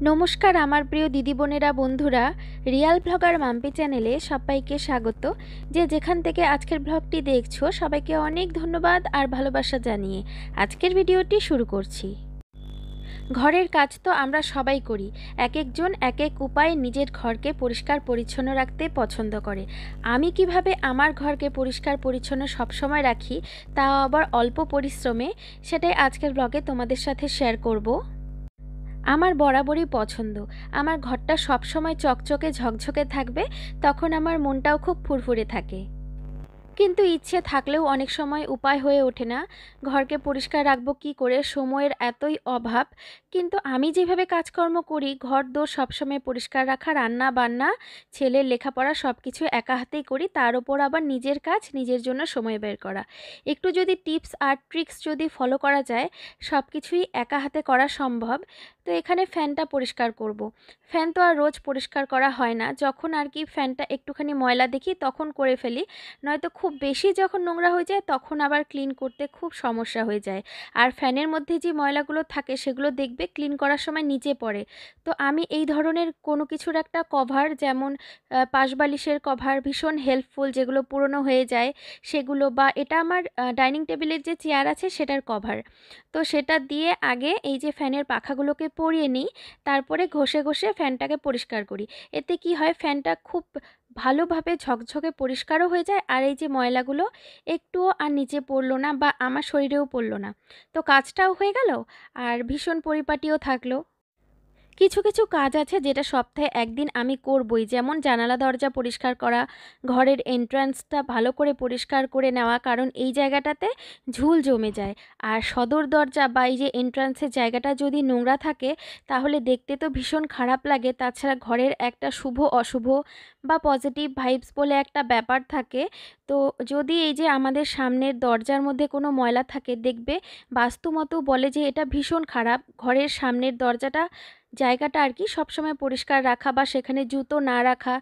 নমস্কার আমার প্রিয় দিদি বোনেরা বন্ধুরা, রিয়াল ব্লগার মাম্পি চ্যানেলে সবাইকে স্বাগত। যে যেখান থেকে আজকের ব্লগটি দেখছো সবাইকে অনেক ধন্যবাদ আর ভালোবাসা জানিয়ে আজকের ভিডিওটি শুরু করছি। ঘরের কাজ তো আমরা সবাই করি, এক একজন এক এক উপায়ে নিজের ঘরকে পরিষ্কার পরিচ্ছন্ন রাখতে পছন্দ করে। আমি কিভাবে আমার ঘরকে পরিষ্কার পরিচ্ছন্ন সবসময় রাখি, তাও আবার অল্প পরিশ্রমে, সেটাই আজকের ব্লগে তোমাদের সাথে শেয়ার করব। আমার বরাবরই পছন্দ আমার ঘরটা সবসময় চকচকে ঝকঝকে থাকবে, তখন আমার মনটাও খুব ফুরফুরে থাকে। কিন্তু ইচ্ছে থাকলেও অনেক সময় উপায় হয়ে ওঠে না। ঘরকে পরিষ্কার রাখবো কী করে, সময়ের এতই অভাব। কিন্তু আমি যেভাবে কাজকর্ম করি, ঘর দোর সবসময় পরিষ্কার রাখা, রান্না বান্না, ছেলের লেখাপড়া সব কিছু একা হাতেই করি, তার ওপর আবার নিজের কাজ নিজের জন্য সময় বের করা। একটু যদি টিপস আর ট্রিক্স যদি ফলো করা যায়, সব কিছুই একা হাতে করা সম্ভব। তো এখানে ফ্যানটা পরিষ্কার করব। ফ্যান তো আর রোজ পরিষ্কার করা হয় না, যখন আর কি ফ্যানটা একটুখানি ময়লা দেখি তখন করে ফেলি, নয়তো খুব বেশি যখন নোংরা হয়ে যায় তখন আবার ক্লিন করতে খুব সমস্যা হয়ে যায়। আর ফ্যানের মধ্যে যে ময়লাগুলো থাকে সেগুলো দেখবে ক্লিন করার সময় নিচে পড়ে। তো আমি এই ধরনের কোনো কিছুর একটা কভার, যেমন পাশবালিশের কভার ভীষণ হেল্পফুল, যেগুলো পুরনো হয়ে যায় সেগুলো, বা এটা আমার ডাইনিং টেবিলের যে চেয়ার আছে সেটার কভার, তো সেটা দিয়ে আগে এই যে ফ্যানের পাখাগুলোকে পরিয়ে নিই, তারপরে ঘষে ঘষে ফ্যানটাকে পরিষ্কার করি। এতে কি হয়, ফ্যানটা খুব ভালোভাবে ঝকঝকে পরিষ্কারও হয়ে যায়, আর এই যে ময়লাগুলো একটুও আর নিচে পড়লো না বা আমার শরীরেও পড়লো না। তো কাজটাও হয়ে গেল আর ভীষণ পরিপাটিও থাকলো। কিছু কিছু কাজ আছে যেটা সপ্তাহে একদিন আমি করবই, যেমন জানালা দরজা পরিষ্কার করা, ঘরের এন্ট্রান্সটা ভালো করে পরিষ্কার করে নেওয়া, কারণ এই জায়গাটাতে ঝুল জমে যায়। আর সদর দরজা বা এই যে এন্ট্রান্সের জায়গাটা যদি নোংরা থাকে তাহলে দেখতে তো ভীষণ খারাপ লাগে। তাছাড়া ঘরের একটা শুভ অশুভ বা পজিটিভ ভাইবস বলে একটা ব্যাপার থাকে। তো যদি এই যে আমাদের সামনের দরজার মধ্যে কোনো ময়লা থাকে, দেখবে বাস্তুমতো বলে যে এটা ভীষণ খারাপ। ঘরের সামনের দরজাটা জায়গাটা আর কি সবসময় পরিষ্কার রাখা, বা সেখানে জুতো না রাখা,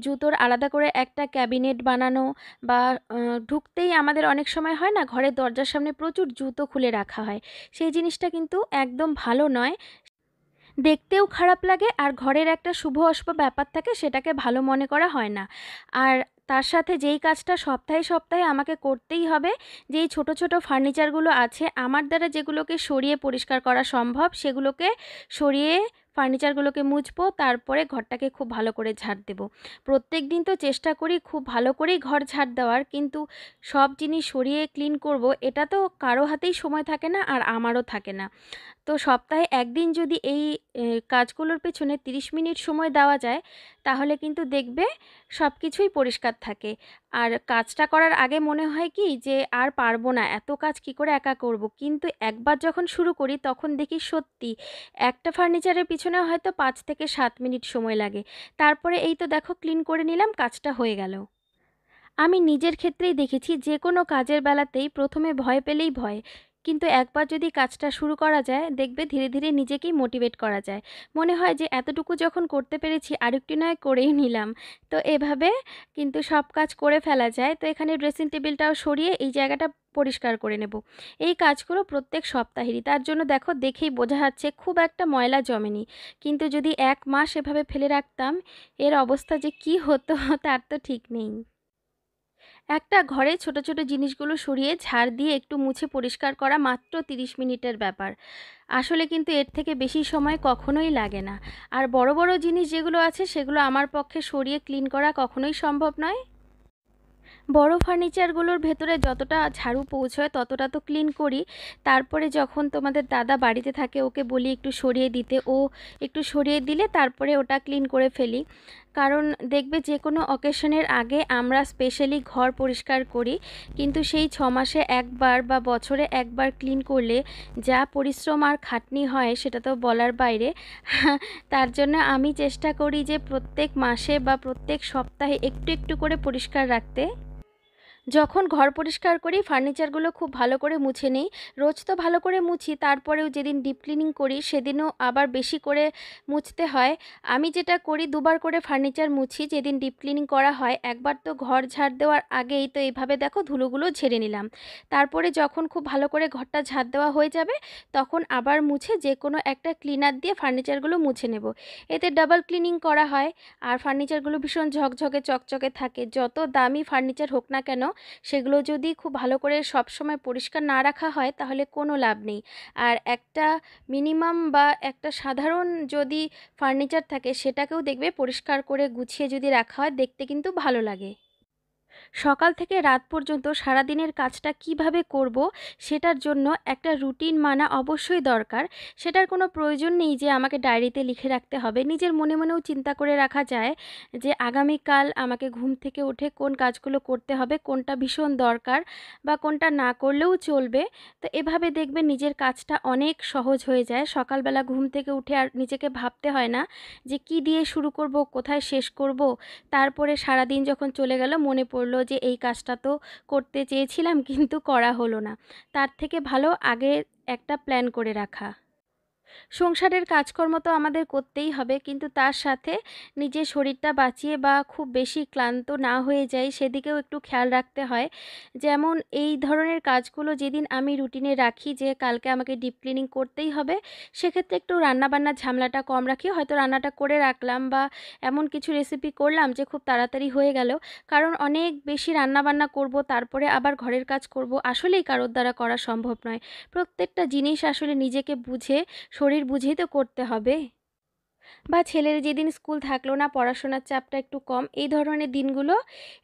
জুতোর আলাদা করে একটা ক্যাবিনেট বানানো, বা ঢুকতেই আমাদের অনেক সময় হয় না, ঘরের দরজার সামনে প্রচুর জুতো খুলে রাখা হয়, সেই জিনিসটা কিন্তু একদম ভালো নয়। দেখতেও খারাপ লাগে আর ঘরের একটা শুভ অশুভ ব্যাপার থাকে, সেটাকে ভালো মনে করা হয় না। আর তার সাথে যেই কাজটা সপ্তাহে সপ্তাহে আমাকে করতেই হবে, যেই ছোট ছোট ফার্নিচারগুলো আছে আমার দ্বারা যেগুলোকে সরিয়ে পরিষ্কার করা সম্ভব সেগুলোকে সরিয়ে ফার্নিচারগুলোকে মুছবো, তারপরে ঘরটাকে খুব ভালো করে ঝাড় দেবো। প্রত্যেক দিন তো চেষ্টা করি খুব ভালো করেই ঘর ঝাড় দেওয়ার, কিন্তু সব জিনিস সরিয়ে ক্লিন করব এটা তো কারো হাতেই সময় থাকে না, আর আমারও থাকে না। তো সপ্তাহে একদিন যদি এই কাজগুলোর পেছনে 30 মিনিট সময় দেওয়া যায়, তাহলে কিন্তু দেখবে সব কিছুই পরিষ্কার থাকে। আর কাজটা করার আগে মনে হয় কি যে আর পারবো না, এত কাজ কি করে একা করব, কিন্তু একবার যখন শুরু করি তখন দেখি সত্যি একটা ফার্নিচারের পিছনে হয়তো 5 থেকে 7 মিনিট সময় লাগে, তারপরে এই তো দেখো ক্লিন করে নিলাম, কাজটা হয়ে গেল। আমি নিজের ক্ষেত্রেই দেখেছি যে কোনো কাজের বেলাতেই প্রথমে ভয় পেলেই ভয়, কিন্তু একবার যদি কাজটা শুরু করা যায় দেখবে ধীরে ধীরে নিজেকেই মোটিভেট করা যায়। মনে হয় যে এতটুকু যখন করতে পেরেছি আরেকটু নয় করেই নিলাম। তো এভাবে কিন্তু সব কাজ করে ফেলা যায়। তো এখানে ড্রেসিং টেবিলটাও সরিয়ে এই জায়গাটা পরিষ্কার করে নেব। এই কাজগুলো প্রত্যেক সপ্তাহেরই, তার জন্য দেখো দেখেই বোঝা যাচ্ছে খুব একটা ময়লা জমেনি। কিন্তু যদি 1 মাস এভাবে ফেলে রাখতাম, এর অবস্থা যে কী হতো তার তো ঠিক নেই। একটা ঘরে ছোট ছোট জিনিসগুলো সরিয়ে ঝাড় দিয়ে একটু মুছে পরিষ্কার করা মাত্র 30 মিনিটের ব্যাপার। আসলে কিন্তু এর থেকে বেশি সময় কখনোই লাগে না। আর বড় বড় জিনিস যেগুলো আছে সেগুলো আমার পক্ষে সরিয়ে ক্লিন করা কখনোই সম্ভব নয়। বড় ফার্নিচারগুলোর ভেতরে যতটা ঝাড়ু পৌঁছয় ততটা তো ক্লিন করি। তারপরে যখন তোমাদের দাদা বাড়িতে থাকে ওকে বলি একটু সরিয়ে দিতে, ও একটু সরিয়ে দিলে তারপরে ওটা ক্লিন করে ফেলি। কারণ দেখবে যে কোনো অকেশনের আগে আমরা স্পেশালি ঘর পরিষ্কার করি, কিন্তু সেই 6 মাসে একবার বা বছরে একবার ক্লিন করলে যা পরিশ্রম আর খাটনি হয় সেটা তো বলার বাইরে। তার জন্য আমি চেষ্টা করি যে প্রত্যেক মাসে বা প্রত্যেক সপ্তাহে একটু একটু করে পরিষ্কার রাখতে। যখন ঘর পরিষ্কার করি ফার্নিচারগুলো খুব ভালো করে মুছে নিই। রোজ তো ভালো করে মুছি, তারপরেও যেদিন ডিপ ক্লিনিং করি সেদিনও আবার বেশি করে মুছতে হয়। আমি যেটা করি, দুবার করে ফার্নিচার মুছি যেদিন ডিপ ক্লিনিং করা হয়। একবার তো ঘর ঝাড় দেওয়ার আগেই তো এইভাবে দেখো ধুলোগুলো ঝেড়ে নিলাম। তারপরে যখন খুব ভালো করে ঘরটা ঝাড় দেওয়া হয়ে যাবে তখন আবার মুছে যে কোনো একটা ক্লিনার দিয়ে ফার্নিচারগুলো মুছে নেব। এতে ডাবল ক্লিনিং করা হয় আর ফার্নিচারগুলো ভীষণ ঝকঝকে চকচকে থাকে। যত দামি ফার্নিচার হোক না কেন, সেগুলো যদি খুব ভালো করে সবসময় পরিষ্কার না রাখা হয় তাহলে কোনো লাভ নেই। আর একটা মিনিমাম বা একটা সাধারণ যদি ফার্নিচার থাকে সেটাকেও দেখবে পরিষ্কার করে গুছিয়ে যদি রাখা হয়, দেখতে কিন্তু ভালো লাগে। সকাল থেকে রাত পর্যন্ত সারাদিনের কাজটা কিভাবে করব সেটার জন্য একটা রুটিন মানা অবশ্যই দরকার। সেটার কোনো প্রয়োজন নেই যে আমাকে ডায়েরিতে লিখে রাখতে হবে। নিজের মনে মনেও চিন্তা করে রাখা যায় যে আগামীকাল আমাকে ঘুম থেকে উঠে কোন কাজগুলো করতে হবে, কোনটা ভীষণ দরকার বা কোনটা না করলেও চলবে। তো এভাবে দেখবে নিজের কাজটা অনেক সহজ হয়ে যায়। সকালবেলা ঘুম থেকে উঠে আর নিজেকে ভাবতে হয় না যে কি দিয়ে শুরু করব, কোথায় শেষ করব। তারপরে সারাদিন যখন চলে গেল মনে পড়লো যে এই কাজটা তো করতে চেয়েছিলাম কিন্তু করা হলো না। তার থেকে ভালো আগে একটা প্ল্যান করে রাখা। সংসারের কাজকর্ম তো আমাদের করতেই হবে, কিন্তু তার সাথে নিজের শরীরটা বাঁচিয়ে বা খুব বেশি ক্লান্ত না হয়ে যাই সেদিকেও একটু খেয়াল রাখতে হয়। যেমন এই ধরনের কাজগুলো যেদিন আমি রুটিনে রাখি যে কালকে আমাকে ডিপ ক্লিনিং করতেই হবে, সেক্ষেত্রে একটু রান্নাবান্নার ঝামেলাটা কম রাখি। হয়তো রান্নাটা করে রাখলাম বা এমন কিছু রেসিপি করলাম যে খুব তাড়াতাড়ি হয়ে গেল। কারণ অনেক বেশি রান্নাবান্না করব, তারপরে আবার ঘরের কাজ করব, আসলেই কারোর দ্বারা করা সম্ভব নয়। প্রত্যেকটা জিনিস আসলে নিজেকে বুঝে, শরীর বুঝেই তো করতে হবে। বা ছেলের যেদিন স্কুল থাকলো না, পড়াশোনার চাপটা একটু কম, এই ধরনের দিনগুলো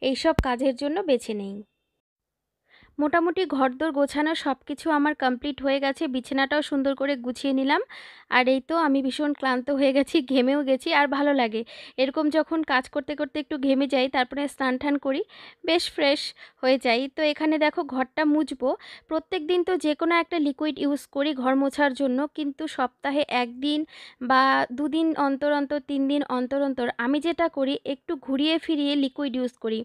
এইসব কাজের জন্য বেছে নেই। মোটামুটি ঘরদোর গোছানো সব কিছু আমার কমপ্লিট হয়ে গেছে। বিছানাটাও সুন্দর করে গুছিয়ে নিলাম। আর এই তো আমি ভীষণ ক্লান্ত হয়ে গেছি, ঘেমেও গেছি। আর ভালো লাগে এরকম যখন কাজ করতে করতে একটু ঘেমে যাই, তারপরে স্নান টান করি, বেশ ফ্রেশ হয়ে যাই। তো এখানে দেখো ঘরটা মুছবো। প্রত্যেক দিন তো যে কোনো একটা লিকুইড ইউজ করি ঘর মোছার জন্য, কিন্তু সপ্তাহে একদিন বা দুদিন অন্তর অন্তর, 3 দিন অন্তর অন্তর আমি যেটা করি একটু ঘুরিয়ে ফিরিয়ে লিকুইড ইউজ করি।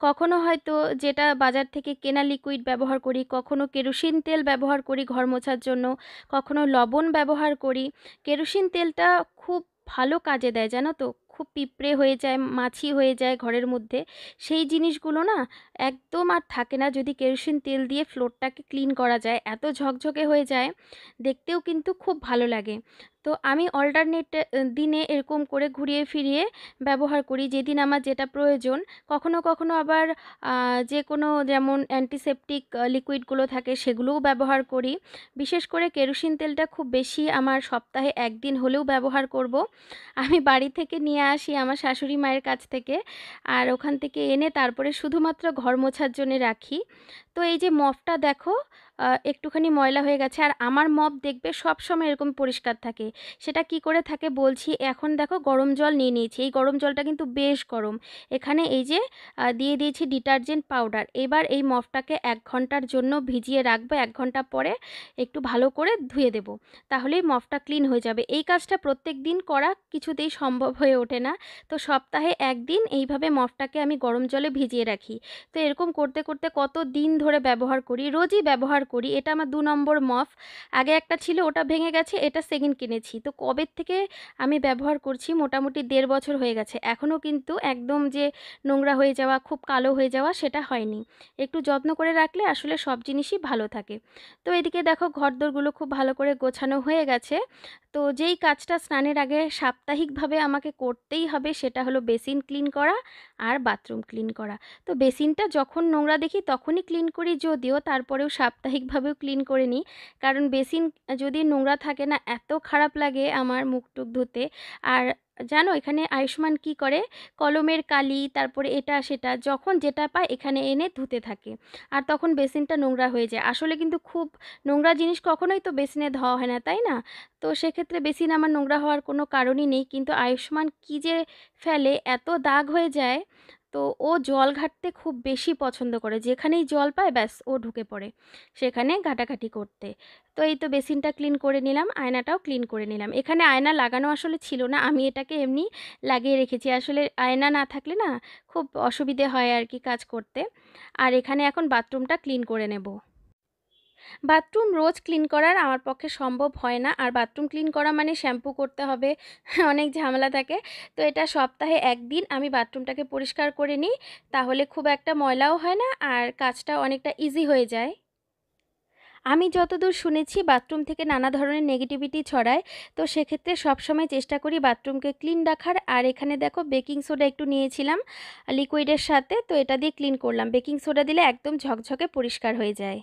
কখনো হয়তো যেটা বাজার থেকে কেনা লিকুইড ব্যবহার করি, কখনো কেরোসিন তেল ব্যবহার করি ঘর মোছার জন্য, কখনো লবণ ব্যবহার করি। কেরোসিন তেলটা খুব ভালো কাজে দেয় জানো তো। খুব পিঁপড়ে হয়ে যায়, মাছি হয়ে যায় ঘরের মধ্যে, সেই জিনিসগুলো না একদম আর থাকে না যদি কেরোসিন তেল দিয়ে ফ্লোরটাকে ক্লিন করা যায়। এত ঝকঝকে হয়ে যায়, দেখতেও কিন্তু খুব ভালো লাগে। তো আমি অল্টারনেট দিনে এরকম করে ঘুরিয়ে ফিরিয়ে ব্যবহার করি যেদিন আমার যেটা প্রয়োজন। কখনো কখনো আবার যে কোনো যেমন অ্যান্টিসেপটিক লিকুইডগুলো থাকে সেগুলোও ব্যবহার করি। বিশেষ করে কেরোসিন তেলটা খুব বেশি আমার সপ্তাহে একদিন হলেও ব্যবহার করব। আমি বাড়ি থেকে নিয়ে আসি আমার শাশুড়ি মায়ের কাছ থেকে, আর ওখান থেকে এনে তারপরে শুধুমাত্র ঘর মোছার জন্যে রাখি। তো এই যে মপটা দেখো একটুখানি ময়লা হয়ে গেছে, আর আমার মপ দেখবে সব সময় এরকম পরিষ্কার থাকে। সেটা কি করে থাকে বলছি। এখন দেখো গরম জল নিয়ে নিয়েছি, এই গরম জলটা কিন্তু বেশ গরম। এখানে এই যে দিয়ে দিয়েছি ডিটারজেন্ট পাউডার। এবার এই মপটাকে 1 ঘন্টার জন্য ভিজিয়ে রাখবো। 1 ঘন্টা পরে একটু ভালো করে ধুয়ে দেব, তাহলেই মপটা ক্লিন হয়ে যাবে। এই কাজটা প্রত্যেক দিন করা কিছুতেই সম্ভব হয়ে ওঠে না। তো সপ্তাহে একদিন এইভাবে মপটাকে আমি গরম জলে ভিজিয়ে রাখি। তো এরকম করতে করতে কত দিন ধরে ব্যবহার করি, রোজই ব্যবহার করি। এটা আমার 2 নম্বর মপ। আগে একটা ছিল, ওটা ভেঙে গেছে, এটা সেকেন্ড কিনেছি। তো কবে থেকে আমি ব্যবহার করছি, মোটামুটি 1.5 বছর হয়ে গেছে। এখনও কিন্তু একদম যে নোংরা হয়ে যাওয়া, খুব কালো হয়ে যাওয়া সেটা হয়নি। একটু যত্ন করে রাখলে আসলে সব জিনিসই ভালো থাকে। তো এদিকে দেখো ঘরদোরগুলো খুব ভালো করে গোছানো হয়ে গেছে। তো যেই কাজটা স্নানের আগে সাপ্তাহিকভাবে আমাকে করতেই হবে সেটা হলো বেসিন ক্লিন করা আর বাথরুম ক্লিন করা। তো বেসিনটা যখন নোংরা দেখি তখনই ক্লিন করি, যদিও তারপরেও সাপ্তাহিকভাবেও ক্লিন করে নিই। কারণ বেসিন যদি নোংরা থাকে না, এত খারাপ লাগে আমার মুখ টুক ধুতে। আর জানো এখানে আয়ুষ্মান কি করে, কলমের কালি তারপরে এটা সেটা যখন যেটা পায় এখানে এনে ধুতে থাকে, আর তখন বেসিনটা নোংরা হয়ে যায়। আসলে কিন্তু খুব নোংরা জিনিস কখনোই তো বেসিনে ধোয়া হয় না, তাই না? তো সেক্ষেত্রে বেসিন আমার নোংরা হওয়ার কোনো কারণই নেই, কিন্তু আয়ুষ্মান কি যে ফেলে, এত দাগ হয়ে যায়। তো ও জল ঘাঁটতে খুব বেশি পছন্দ করে, যেখানেই জল পায় ব্যাস ও ঢুকে পড়ে সেখানে ঘাটাঘাটি করতে। তো এই তো বেসিনটা ক্লিন করে নিলাম, আয়নাটাও ক্লিন করে নিলাম। এখানে আয়না লাগানো আসলে ছিল না, আমি এটাকে এমনি লাগিয়ে রেখেছি। আসলে আয়না না থাকলে না খুব অসুবিধে হয় আর কি কাজ করতে। আর এখানে এখন বাথরুমটা ক্লিন করে নেব। বাথরুম রোজ ক্লিন করার আমার পক্ষে সম্ভব হয় না, আর বাথরুম ক্লিন করা মানে শ্যাম্পু করতে হবে, অনেক ঝামেলা থাকে। তো এটা সপ্তাহে একদিন আমি বাথরুমটাকে পরিষ্কার করে নিই, তাহলে খুব একটা ময়লাও হয় না আর কাজটা অনেকটা ইজি হয়ে যায়। আমি যতদূর শুনেছি বাথরুম থেকে নানা ধরনের নেগেটিভিটি ছড়ায়, তো সেক্ষেত্রে সবসময় চেষ্টা করি বাথরুমকে ক্লিন রাখার। আর এখানে দেখো বেকিং সোডা একটু নিয়েছিলাম লিকুইডের সাথে, তো এটা দিয়ে ক্লিন করলাম। বেকিং সোডা দিলে একদম ঝকঝকে পরিষ্কার হয়ে যায়।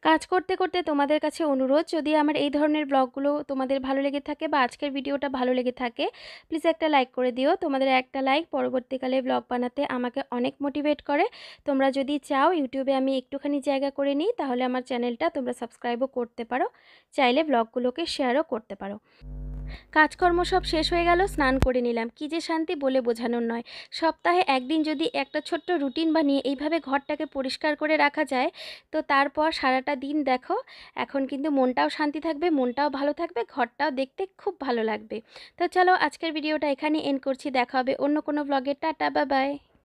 কাজ করতে করতে তোমাদের কাছে অনুরোধ, যদি আমার এই ধরনের ব্লগগুলো তোমাদের ভালো লেগে থাকে বা আজকের ভিডিওটা ভালো লেগে থাকে, প্লিজ একটা লাইক করে দিও। তোমাদের একটা লাইক পরবর্তীকালে ব্লগ বানাতে আমাকে অনেক মোটিভেট করে। তোমরা যদি চাও ইউটিউবে আমি একটুখানি জায়গা করে নিই, তাহলে আমার চ্যানেলটা তোমরা সাবস্ক্রাইবও করতে পারো, চাইলে ব্লগগুলোকে শেয়ারও করতে পারো। কাজকর্ম সব শেষ হয়ে গেল, স্নান করে নিলাম। কী যে শান্তি বলে বোঝানোর নয়। সপ্তাহে একদিন যদি একটা ছোট্ট রুটিন বানিয়ে এইভাবে ঘরটাকে পরিষ্কার করে রাখা যায়, তো তারপর সারাটা দিন দেখো এখন কিন্তু মনটাও শান্তি থাকবে, মনটাও ভালো থাকবে, ঘরটাও দেখতে খুব ভালো লাগবে। তো চলো আজকের ভিডিওটা এখানে এন্ড করছি, দেখা হবে অন্য কোনো ব্লগে। Tata, bye bye.